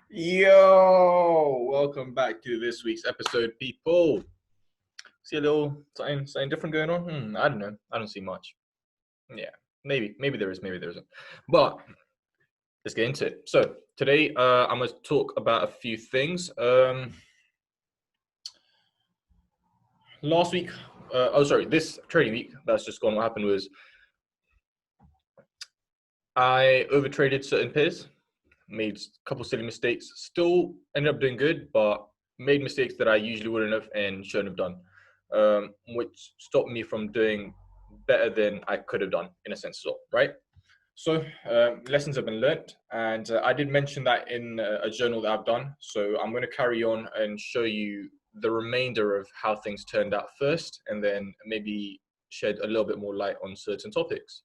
Yo, welcome back to this week's episode, people. See a little something different going on? I don't know. I don't see much. Yeah, maybe there is, maybe there isn't. But let's get into it. So today, I'm gonna talk about a few things. Last week, this trading week that's just gone. What happened was I overtraded certain pairs, made a couple silly mistakes. Still ended up doing good, but made mistakes that I usually wouldn't have and shouldn't have done, which stopped me from doing better than I could have done in a sense, so right. So lessons have been learnt, and I did mention that in a journal that I've done. So I'm going to carry on and show you the remainder of how things turned out first, and then maybe shed a little bit more light on certain topics.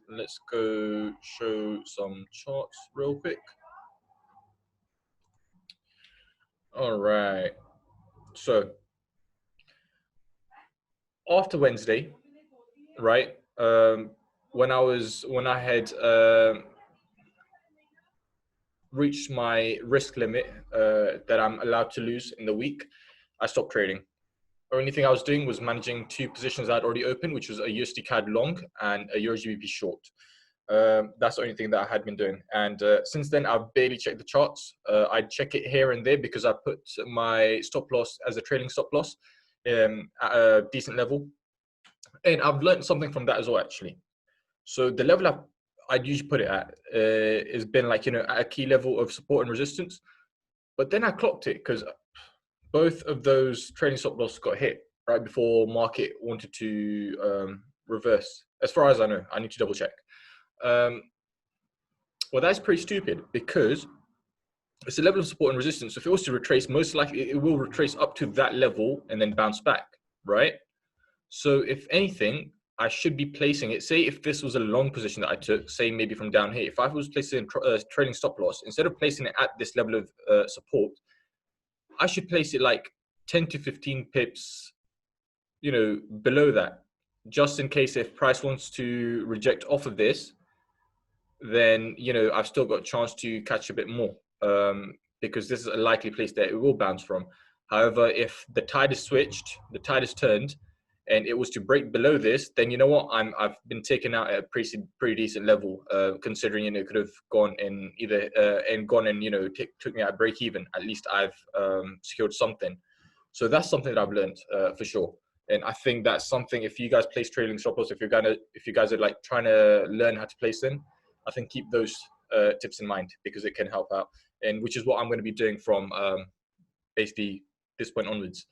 Let's go show some charts real quick. All right. So after Wednesday, right? When I had reached my risk limit that I'm allowed to lose in the week, I stopped trading. Only thing I was doing was managing two positions I'd already opened, which was a USD CAD long and a Euro GBP short. That's the only thing that I had been doing. And since then, I've barely checked the charts. I check it here and there because I put my stop loss as a trailing stop loss at a decent level. And I've learned something from that as well, actually. So the level I'd usually put it at has been like, at a key level of support and resistance. But then I clocked it because both of those trading stop loss got hit right before market wanted to reverse. As far as I know, I need to double check. Um, well, that's pretty stupid because it's a level of support and resistance. So if it was to retrace, most likely it will retrace up to that level and then bounce back, right? So if anything, I should be placing it. Say if this was a long position that I took, say maybe from down here, if I was placing trading stop loss, instead of placing it at this level of support, I should place it like 10 to 15 pips, below that, just in case if price wants to reject off of this, then I've still got a chance to catch a bit more, because this is a likely place that it will bounce from. However, if the tide is switched, the tide is turned, and it was to break below this, then you know what? I've been taken out at a pretty decent level, considering it could have gone in either and gone and took me at break even. At least I've secured something. So that's something that I've learned for sure. And I think that's something, if you guys place trailing stop loss, if you guys are like trying to learn how to place them, I think keep those tips in mind because it can help out, and which is what I'm going to be doing from basically this point onwards.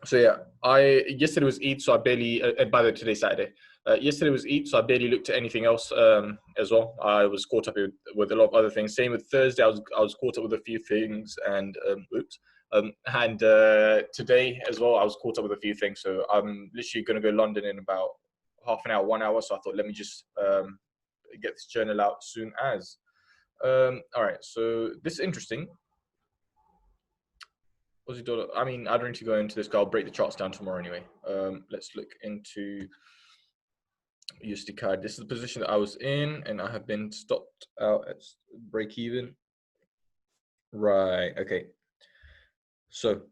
So yeah, I yesterday was Eid, so I barely. And by the way, today's Saturday. Yesterday was Eid, so I barely looked at anything else as well. I was caught up with a lot of other things. Same with Thursday, I was caught up with a few things, and today as well, I was caught up with a few things. So I'm literally going to go to London in about half an hour, 1 hour. So I thought, let me just get this journal out soon as. All right, so this is interesting. Aussie dollar. I mean, I don't need to go into this. I'll break the charts down tomorrow anyway. Let's look into USD CAD. This is the position that I was in, and I have been stopped out at break even. Right. Okay. So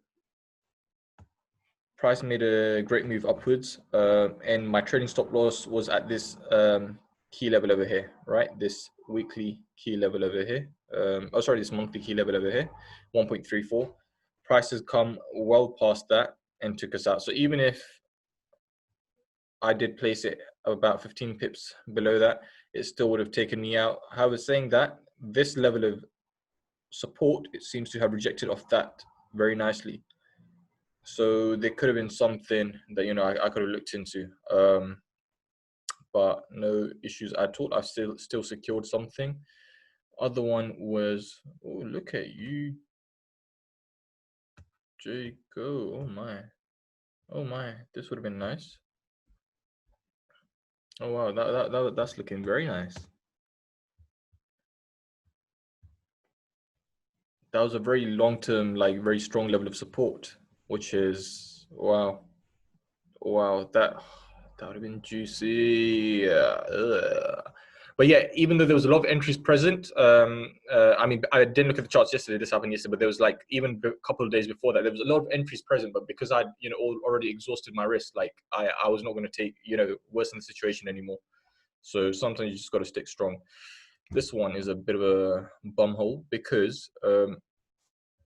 price made a great move upwards, and my trading stop loss was at this key level over here, right? This weekly key level over here. This monthly key level over here, 1.34. Price has come well past that and took us out. So even if I did place it about 15 pips below that, it still would have taken me out. However, saying that, this level of support, it seems to have rejected off that very nicely. So there could have been something that I could have looked into, but no issues at all. I've still secured something. Other one was, oh, look at you, Jaco. Oh my, this would have been nice. Oh wow, that's looking very nice. That was a very long-term, like very strong level of support, which is wow, wow. That would have been juicy. But yeah, even though there was a lot of entries present, I mean, I didn't look at the charts yesterday. This happened yesterday, but there was like even a couple of days before that, there was a lot of entries present. But because I'd already exhausted my risk, like I was not going to take worsen the situation anymore. So sometimes you just got to stick strong. This one is a bit of a bum hole because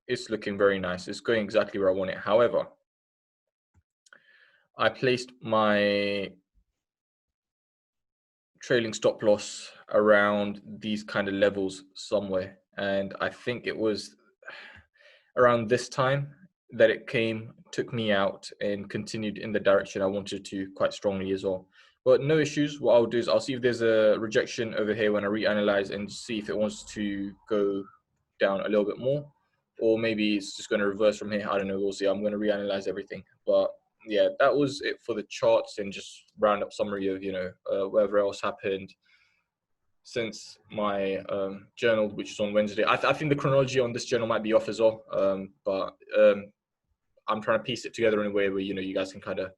it's looking very nice. It's going exactly where I want it. However, I placed my trailing stop loss around these kind of levels somewhere, and I think it was around this time that it took me out and continued in the direction I wanted to quite strongly as well. But no issues. What I'll do is I'll see if there's a rejection over here when I reanalyze and see if it wants to go down a little bit more, or maybe it's just going to reverse from here. I don't know. We'll see. I'm going to reanalyze everything. But yeah, that was it for the charts and just roundup summary of whatever else happened since my journal, which is on Wednesday. I think the chronology on this journal might be off as well, but I'm trying to piece it together in a way where you guys can kind of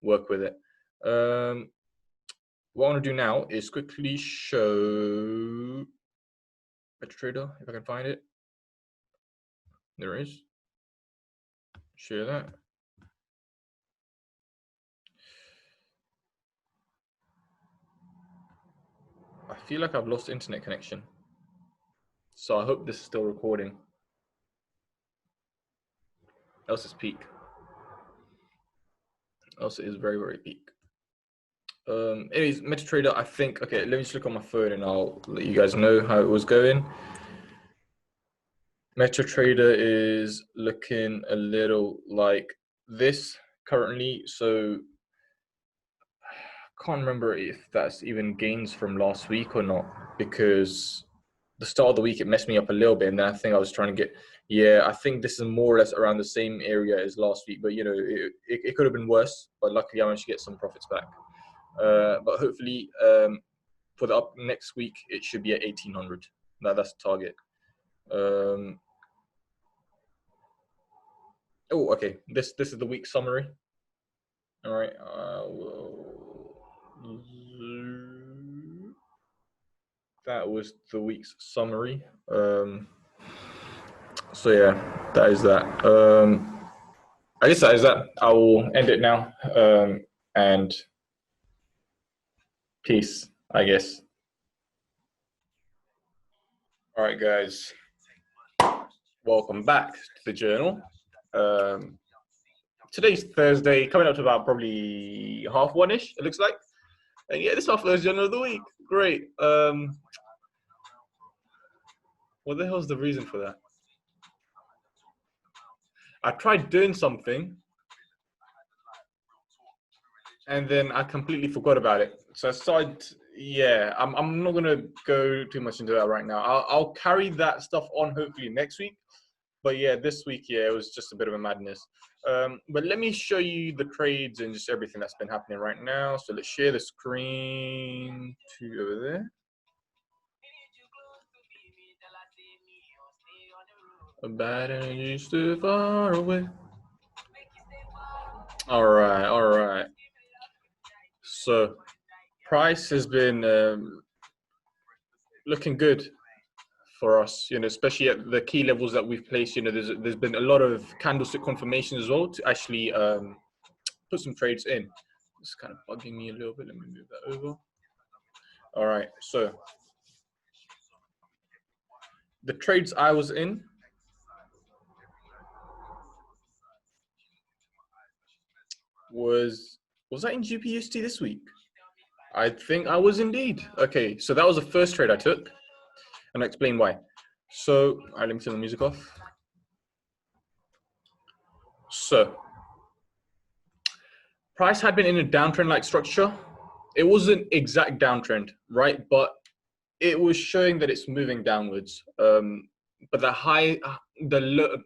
work with it. What I want to do now is quickly show MetaTrader, if I can find it. There it is. Share that. I feel like I've lost internet connection, so I hope this is still recording. Else it's peak. Else it is very, very peak. Anyways, MetaTrader, I think, okay, let me just look on my phone and I'll let you guys know how it was going. MetaTrader is looking a little like this currently. So I can't remember if that's even gains from last week or not, because the start of the week, it messed me up a little bit. And then I think I was trying to get, yeah, I think this is more or less around the same area as last week, but it could have been worse, but luckily I managed to get some profits back. But hopefully for the next week, it should be at 1800. That's the target. Oh, okay. This is the week summary. All right. That was the week's summary. So yeah, that is that. I guess that is that. I will end it now. And peace, I guess. All right, guys. Welcome back to the journal. Today's Thursday, coming up to about probably 1:30ish, it looks like. And yeah, this is our first journal of the week. Great. What the hell's the reason for that? I tried doing something and then I completely forgot about it. So I started, yeah, I'm not gonna go too much into that right now. I'll carry that stuff on hopefully next week. But yeah, this week, yeah, it was just a bit of a madness. But let me show you the trades and just everything that's been happening right now. So let's share the screen to over there. A bad energy too far away. All right. So price has been looking good for us, especially at the key levels that we've placed. There's been a lot of candlestick confirmation as well to actually put some trades in. It's kind of bugging me a little bit. Let me move that over. All right, so the trades I was in was that in GPUST this week? I think I was indeed. Okay, so that was the first trade I took, and I'll explain why. So, all right, let me turn the music off. So, price had been in a downtrend-like structure. It wasn't exact downtrend, right? But it was showing that it's moving downwards. But the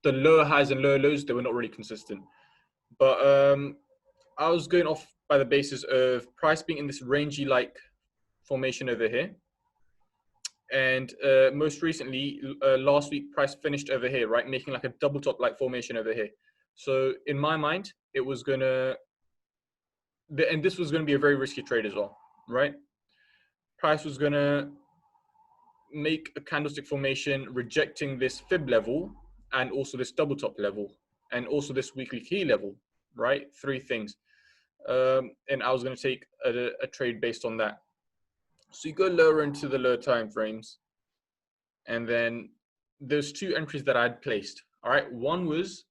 lower highs and lower lows, they were not really consistent. But I was going off by the basis of price being in this rangy-like formation over here. And most recently, last week, price finished over here, right? Making like a double top like formation over here. So in my mind, it was and this was going to be a very risky trade as well, right? price was gonna make a candlestick formation rejecting this fib level and also this double top level and also this weekly key level, right? Three things. And I was going to take a trade based on that. So you go lower into the lower time frames, and then there's two entries that I'd placed. All right, one was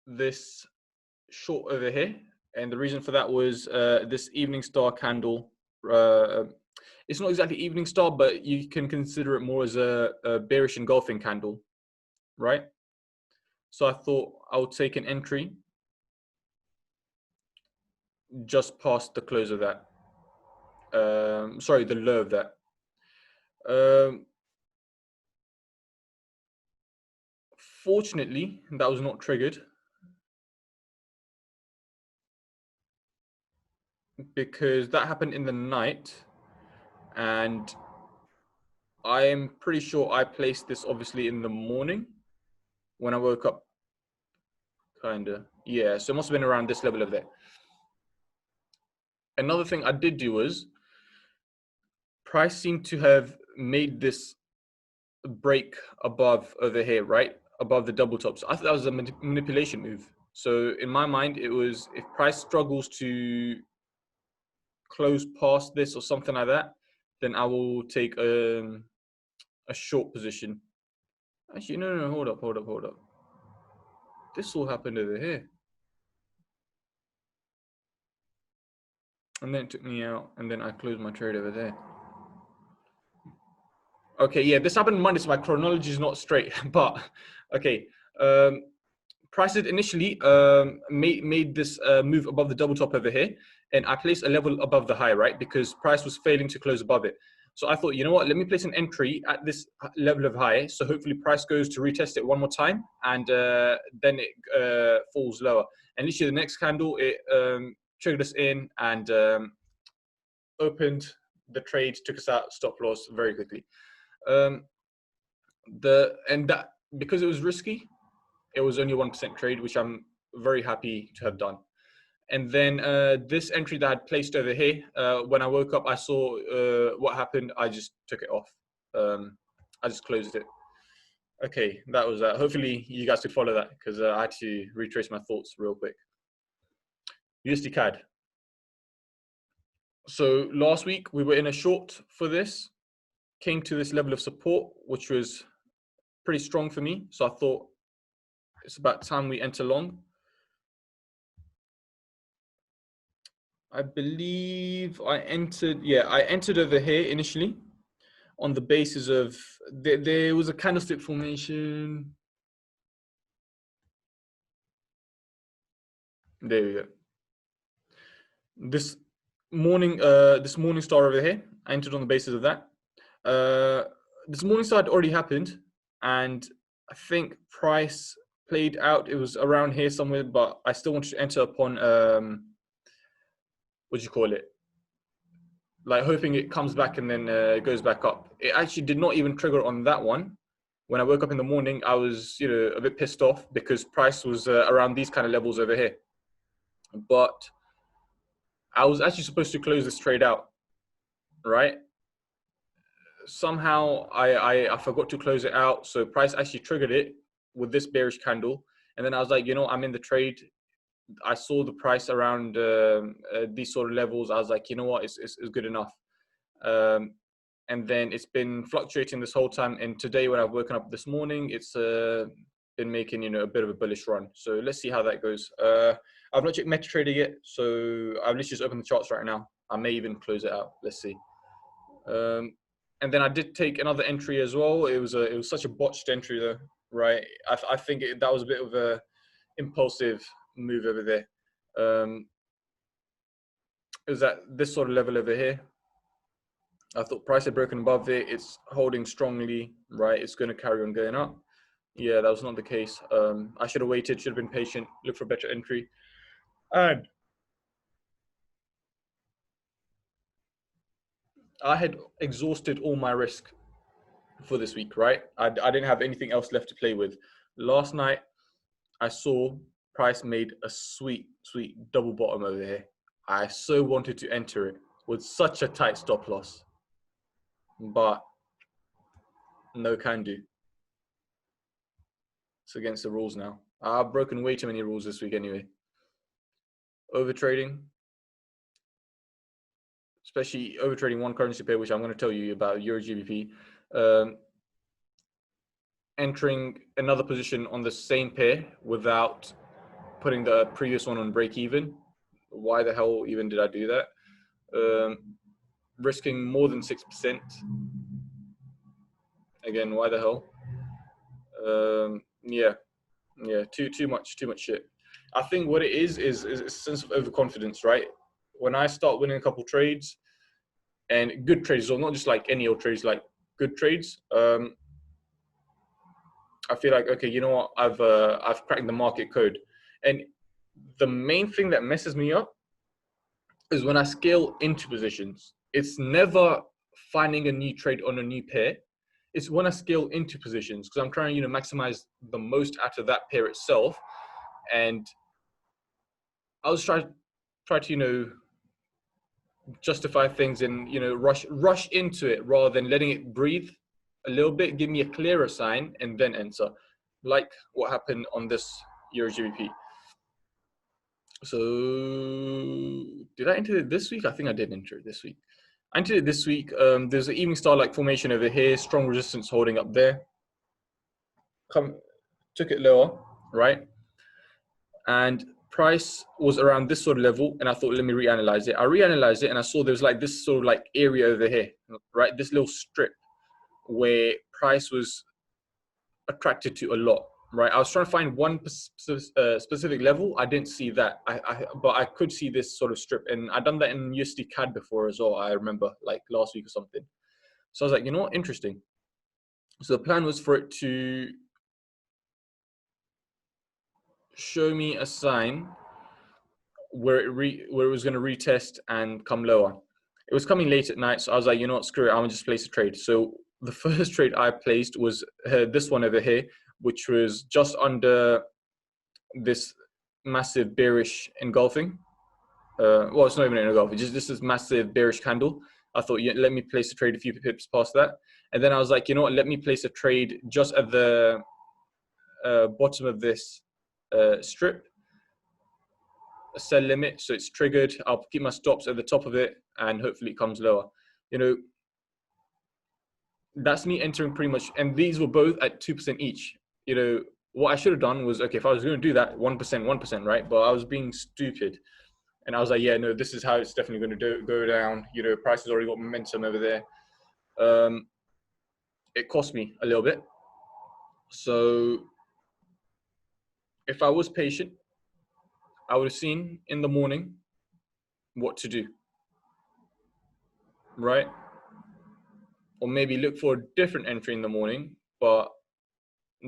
this short over here, and the reason for that was this evening star candle. It's not exactly evening star, but you can consider it more as a bearish engulfing candle, right? So I thought I would take an entry just past the close of that. Sorry, the low of that. Fortunately, that was not triggered because that happened in the night, and I am pretty sure I placed this obviously in the morning when I woke up. Kinda, yeah. So it must have been around this level of there. Another thing I did do was price seemed to have made this break above over here, right? Above the double tops. I thought that was a manipulation move. So in my mind, it was if price struggles to close past this or something like that, then I will take a short position. Actually, no, hold up. This all happened over here. And then it took me out, and then I closed my trade over there. Okay, yeah, this happened Monday, so my chronology is not straight. But okay, price it initially made this move above the double top over here, and I placed a level above the high, right? Because price was failing to close above it. So I thought, you know what? Let me place an entry at this level of high. So hopefully price goes to retest it one more time, and then it falls lower. And literally the next candle, it triggered us in and opened the trade, took us out, stop loss very quickly. Um, that because it was risky, it was only a 1% trade, which I'm very happy to have done. And then this entry that I had placed over here, when I woke up, I saw what happened. I just took it off. I just closed it. Okay, that was that. Hopefully you guys could follow that because I had to retrace my thoughts real quick. USD CAD. So last week we were in a short for this, came to this level of support, which was pretty strong for me. So I thought it's about time we enter long. I believe I entered over here initially on the basis of there was a candlestick formation. There we go. This morning star over here, I entered on the basis of that. This morning star had already happened, and I think price played out. It was around here somewhere, but I still wanted to enter upon what do you call it? Like hoping it comes back and then it goes back up. It actually did not even trigger on that one. When I woke up in the morning, I was, a bit pissed off because price was around these kind of levels over here. But I was actually supposed to close this trade out, right? Somehow I forgot to close it out. So price actually triggered it with this bearish candle. And then I was like, I'm in the trade. I saw the price around these sort of levels. I was like, you know what, it's good enough. And then it's been fluctuating this whole time. And today, when I've woken up this morning, it's been making a bit of a bullish run. So let's see how that goes. I've not checked MetaTrader yet, so I've literally just opened the charts right now. I may even close it out. Let's see. And then I did take another entry as well. It was such a botched entry though, right? I think that was a bit of a impulsive move over there. It was at this sort of level over here. I thought price had broken above it. It's holding strongly, right? It's going to carry on going up. Yeah, that was not the case. I should have waited, should have been patient, look for a better entry. And I had exhausted all my risk for this week, right? I didn't have anything else left to play with. Last night, I saw price made a sweet double bottom over here. I so wanted to enter it with such a tight stop loss. but no can do. It's against the rules now. I've broken way too many rules this week anyway. Overtrading, especially overtrading one currency pair, which I'm going to tell you about, Euro GBP. Entering another position on the same pair without putting the previous one on break even. Why the hell even did I do that? Risking more than 6%. Again, why the hell? Yeah, too much shit. I think what it is a sense of overconfidence, right? When I start winning a couple trades, and good trades, or not just like any old trades, like good trades, I feel like, okay, you know what? I've cracked the market code. And the main thing that messes me up is when I scale into positions. It's never finding a new trade on a new pair. It's when I scale into positions, because I'm trying to, maximize the most out of that pair itself. And I was trying to, justify things and, rush into it rather than letting it breathe a little bit, give me a clearer sign, and then enter, like what happened on this Euro GBP. So did I enter it this week? I think I did enter it this week. I entered it this week. There's an evening star like formation over here, strong resistance holding up there. Took it lower, right? And price was around this sort of level, and I thought, let me reanalyze it. I reanalyzed it, and I saw there's like this sort of like area over here, right? This little strip where price was attracted to a lot, right? I was trying to find one specific level. I didn't see that, but I could see this sort of strip, and I'd done that in USD CAD before as well. I remember, like last week or something. So I was like, you know what, interesting. So the plan was for it to show me a sign where it was going to retest and come lower. It was coming late at night, so I was like, you know what, screw it, I'm gonna just place a trade. So the first trade I placed was this one over here, which was just under this massive bearish engulfing. Well, it's not even an engulfing, just this is massive bearish candle. I thought, yeah, let me place a trade a few pips past that. And then I was like, you know what, let me place a trade just at the bottom of this strip, a sell limit, so it's triggered. I'll keep my stops at the top of it, and hopefully it comes lower. That's me entering pretty much, and these were both at 2% each. What I should have done was, okay, if I was going to do that, 1%, right? But I was being stupid, and I was like, yeah, no, this is how it's definitely going to go down. Price has already got momentum over there. It cost me a little bit. So if I was patient, I would have seen in the morning what to do, right? Or maybe look for a different entry in the morning. But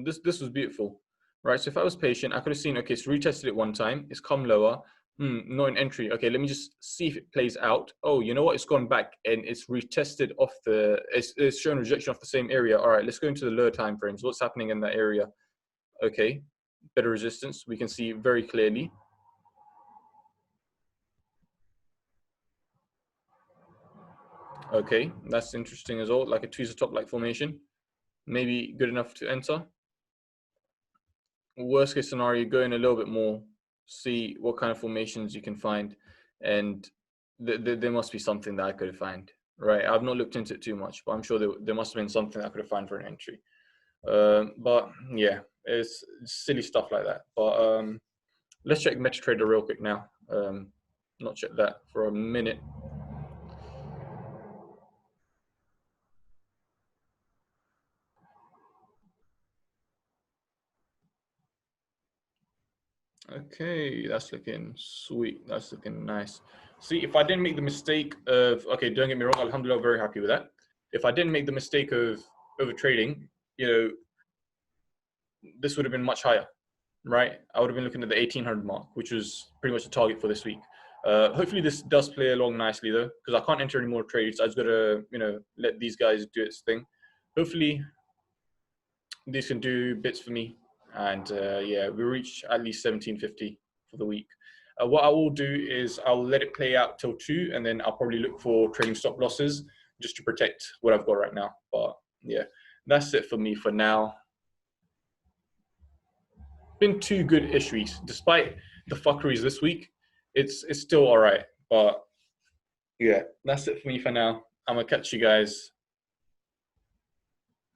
this was beautiful, right? So if I was patient, I could have seen, okay, it's retested it one time, it's come lower, not an entry. Okay, let me just see if it plays out. Oh, you know what? It's gone back and it's retested off it's shown rejection off the same area. All right, let's go into the lower time frames. What's happening in that area? Okay, better resistance. We can see very clearly. Okay, that's interesting as well, like a tweezer top-like formation. Maybe good enough to enter. Worst case scenario, go in a little bit more, see what kind of formations you can find, and there must be something that I could find, right? I've not looked into it too much, but I'm sure there must have been something I could have found for an entry. But yeah, it's silly stuff like that. But let's check MetaTrader real quick now. Not check that for a minute. Okay, that's looking sweet. That's looking nice. See, if I didn't make the mistake of, okay, don't get me wrong, alhamdulillah, very happy with that. If I didn't make the mistake of over trading, this would have been much higher, right? I would have been looking at the 1800 mark, which was pretty much the target for this week. Hopefully this does play along nicely though, because I can't enter any more trades. I just gotta, let these guys do its thing. Hopefully these can do bits for me. And yeah, we reach at least 1750 for the week. What I will do is I'll let it play out till 2, and then I'll probably look for trading stop losses just to protect what I've got right now. But yeah, that's it for me for now. Been 2 good-ish weeks, despite the fuckeries this week. It's still all right. But yeah, that's it for me for now. I'm gonna catch you guys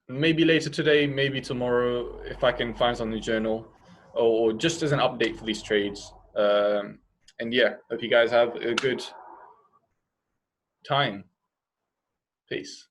maybe later today, maybe tomorrow if I can find something journal, or just as an update for these trades. And yeah, hope you guys have a good time. Peace.